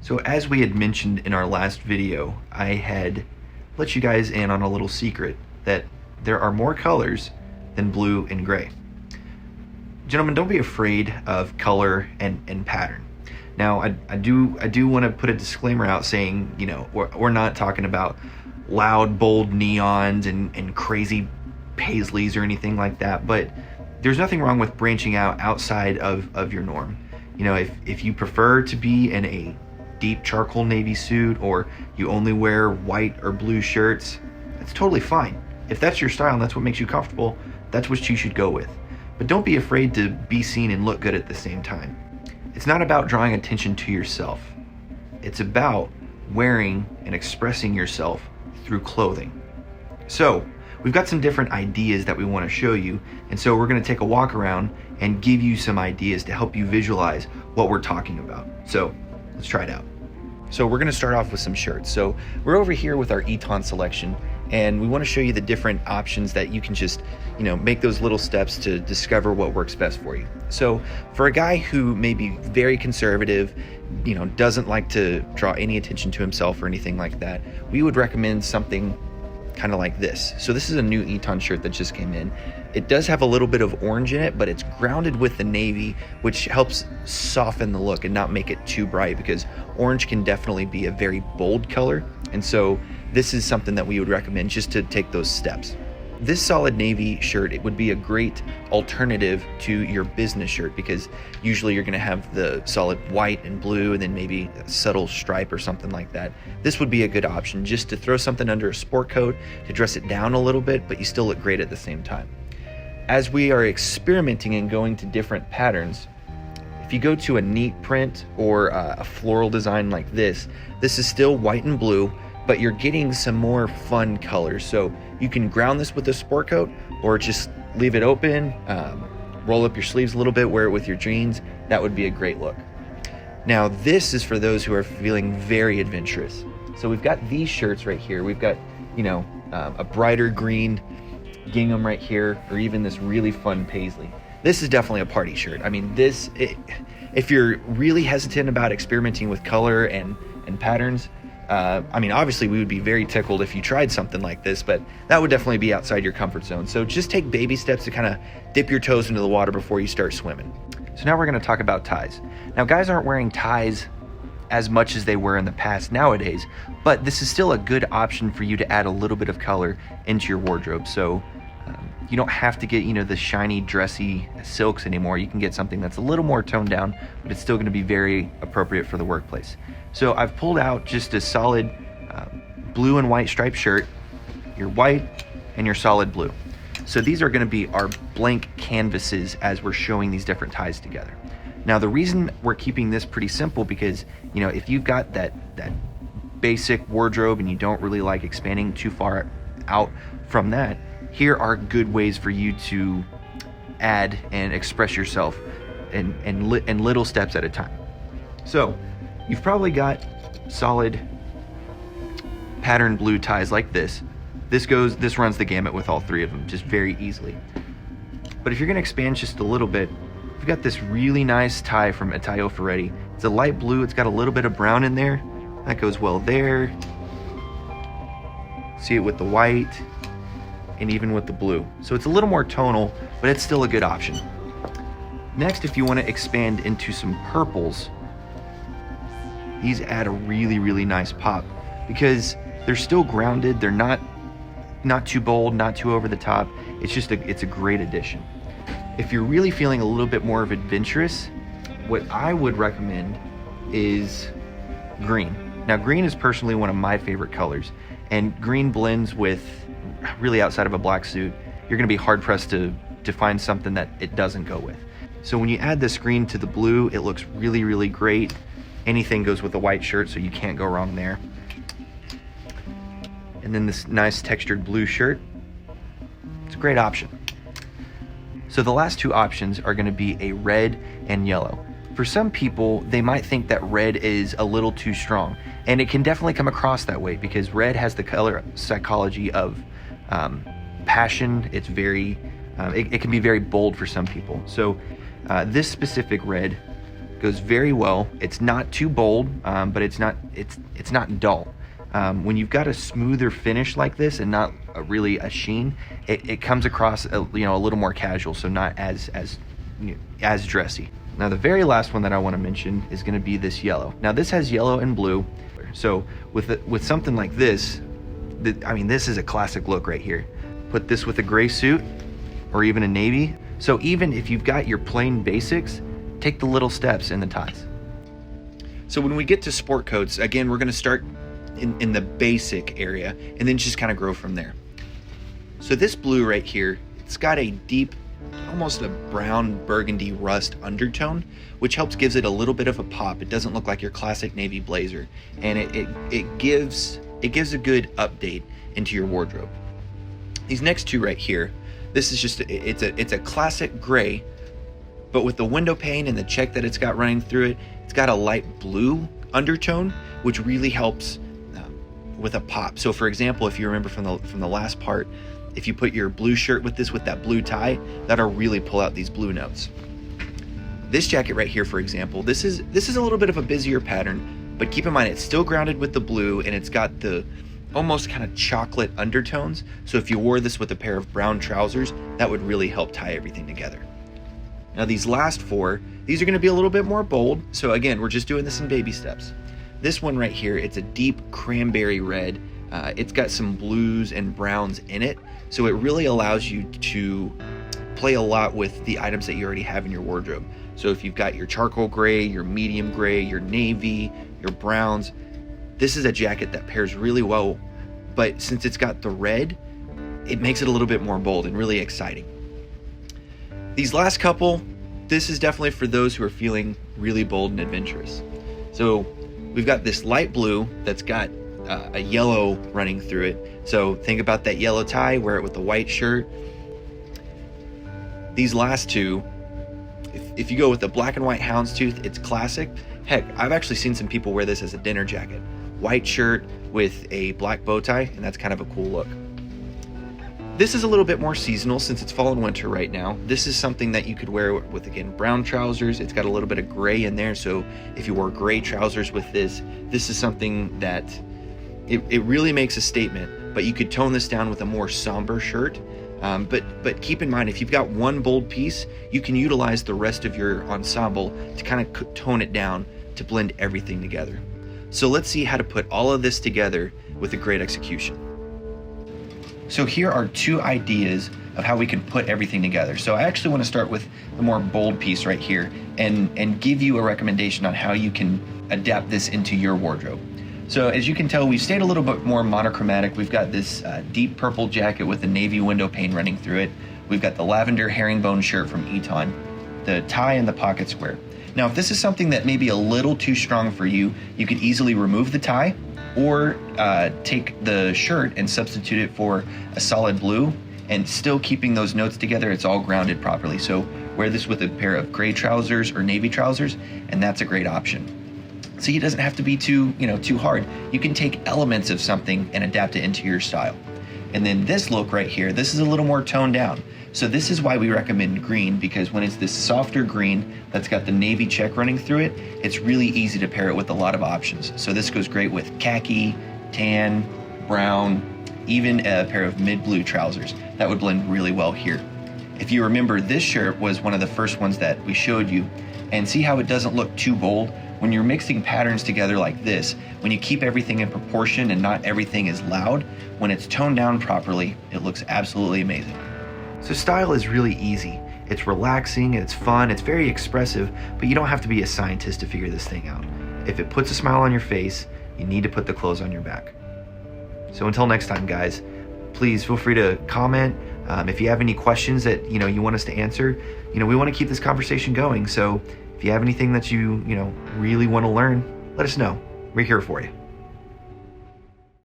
So as we had mentioned in our last video, I had let you guys in on a little secret that there are more colors than blue and gray. Gentlemen, don't be afraid of color and pattern. Now, I do want to put a disclaimer out saying, you know, we're not talking about loud, bold neons and crazy paisleys or anything like that, but there's nothing wrong with branching out outside of your norm. You know, if you prefer to be in a deep charcoal navy suit, or you only wear white or blue shirts, that's totally fine. If that's your style and that's what makes you comfortable, that's what you should go with. But don't be afraid to be seen and look good at the same time. It's not about drawing attention to yourself. It's about wearing and expressing yourself through clothing. So we've got some different ideas that we want to show you, and so we're going to take a walk around and give you some ideas to help you visualize what we're talking about. So let's try it out. So we're going to start off with some shirts. So we're over here with our Eton selection, and we want to show you the different options that you can just, you know, make those little steps to discover what works best for you. So for a guy who may be very conservative, you know, doesn't like to draw any attention to himself or anything like that, we would recommend something kind of like this. So this is a new Eton shirt that just came in. It does have a little bit of orange in it, but it's grounded with the navy, which helps soften the look and not make it too bright, because orange can definitely be a very bold color. And so this is something that we would recommend just to take those steps. This solid navy shirt, it would be a great alternative to your business shirt, because usually you're going to have the solid white and blue and then maybe a subtle stripe or something like that. This would be a good option just to throw something under a sport coat to dress it down a little bit, but you still look great at the same time. As we are experimenting and going to different patterns, if you go to a neat print or a floral design like this is still white and blue, but you're getting some more fun colors. So you can ground this with a sport coat, or just leave it open, roll up your sleeves a little bit, wear it with your jeans. That would be a great look. Now this is for those who are feeling very adventurous. So we've got these shirts right here. We've got, you know, a brighter green gingham right here, or even this really fun paisley. This is definitely a party shirt. I mean, if you're really hesitant about experimenting with color and patterns, I mean, obviously we would be very tickled if you tried something like this, but that would definitely be outside your comfort zone. So just take baby steps to kind of dip your toes into the water before you start swimming. So now we're going to talk about ties. Now guys aren't wearing ties as much as they were in the past nowadays, but this is still a good option for you to add a little bit of color into your wardrobe. So you don't have to get, you know, the shiny, dressy silks anymore. You can get something that's a little more toned down, but it's still going to be very appropriate for the workplace. So I've pulled out just a solid blue and white striped shirt, your white and your solid blue. So these are going to be our blank canvases as we're showing these different ties together. Now the reason we're keeping this pretty simple, because, you know, if you've got that basic wardrobe and you don't really like expanding too far out from that, here are good ways for you to add and express yourself in little steps at a time. So you've probably got solid pattern blue ties like this. This runs the gamut with all three of them just very easily. But if you're going to expand just a little bit, we've got this really nice tie from Itaio Ferretti. It's a light blue. It's got a little bit of brown in there. That goes well there. See it with the white and even with the blue. So it's a little more tonal, but it's still a good option. Next, if you want to expand into some purples, these add a really, really nice pop, because they're still grounded. They're not too bold, not too over the top. It's a great addition. If you're really feeling a little bit more of adventurous, what I would recommend is green. Now green is personally one of my favorite colors, and green blends with, really outside of a black suit, you're going to be hard pressed to find something that it doesn't go with. So when you add this green to the blue, it looks really, really great. Anything goes with a white shirt, so you can't go wrong there. And then this nice textured blue shirt, it's a great option. So the last two options are going to be a red and yellow. For some people, they might think that red is a little too strong, and it can definitely come across that way, because red has the color psychology of passion. It's very, it can be very bold for some people. So this specific red goes very well. It's not too bold, but it's not dull. When you've got a smoother finish like this and not really a sheen, it comes across a little more casual, so not as dressy. Now the very last one that I want to mention is going to be this yellow. Now this has yellow and blue, so with something like this, this is a classic look right here. Put this with a gray suit or even a navy. So even if you've got your plain basics, take the little steps in the ties. So when we get to sport coats, again, we're going to start in the basic area and then just kind of grow from there. So this blue right here, it's got a deep, almost a brown burgundy rust undertone, which gives it a little bit of a pop. It doesn't look like your classic navy blazer, and it gives a good update into your wardrobe. These next two right here, this is just it's a classic gray, but with the window pane and the check that it's got running through it, it's got a light blue undertone, which really helps with a pop. So for example, if you remember from the last part, if you put your blue shirt with that blue tie, that'll really pull out these blue notes. This jacket right here, for example, this is a little bit of a busier pattern, but keep in mind it's still grounded with the blue and it's got the almost kind of chocolate undertones. So if you wore this with a pair of brown trousers, that would really help tie everything together. Now these last four, these are going to be a little bit more bold. So again, we're just doing this in baby steps. This one right here, it's a deep cranberry red. It's got some blues and browns in it. So it really allows you to play a lot with the items that you already have in your wardrobe. So if you've got your charcoal gray, your medium gray, your navy, your browns, this is a jacket that pairs really well. But since it's got the red, it makes it a little bit more bold and really exciting. These last couple, this is definitely for those who are feeling really bold and adventurous. So we've got this light blue that's got a yellow running through it. So think about that yellow tie, wear it with the white shirt. These last two, if you go with the black and white houndstooth, it's classic. Heck, I've actually seen some people wear this as a dinner jacket. White shirt with a black bow tie, and that's kind of a cool look. This is a little bit more seasonal since it's fall and winter right now. This is something that you could wear with, again, brown trousers. It's got a little bit of gray in there, so if you wore gray trousers with this is something that it really makes a statement, but you could tone this down with a more somber shirt. But keep in mind, if you've got one bold piece, you can utilize the rest of your ensemble to kind of tone it down to blend everything together. So let's see how to put all of this together with a great execution. So here are two ideas of how we can put everything together. So I actually want to start with the more bold piece right here and give you a recommendation on how you can adapt this into your wardrobe. So as you can tell, we've stayed a little bit more monochromatic. We've got this deep purple jacket with a navy window pane running through it. We've got the lavender herringbone shirt from Eton, the tie and the pocket square. Now, if this is something that may be a little too strong for you, you could easily remove the tie or take the shirt and substitute it for a solid blue, and still keeping those notes together, it's all grounded properly. So wear this with a pair of gray trousers or navy trousers, and that's a great option. So it doesn't have to be too hard. You can take elements of something and adapt it into your style. And then this look right here, this is a little more toned down. So this is why we recommend green, because when it's this softer green that's got the navy check running through it, it's really easy to pair it with a lot of options. So this goes great with khaki, tan, brown, even a pair of mid-blue trousers. That would blend really well here. If you remember, this shirt was one of the first ones that we showed you, and see how it doesn't look too bold? When you're mixing patterns together like this, when you keep everything in proportion and not everything is loud, when it's toned down properly, it looks absolutely amazing. So style is really easy. It's relaxing, it's fun, it's very expressive, but you don't have to be a scientist to figure this thing out. If it puts a smile on your face, you need to put the clothes on your back. So until next time, guys, please feel free to comment. If you have any questions that you want us to answer, we want to keep this conversation going. So if you have anything that you really want to learn, let us know. We're here for you.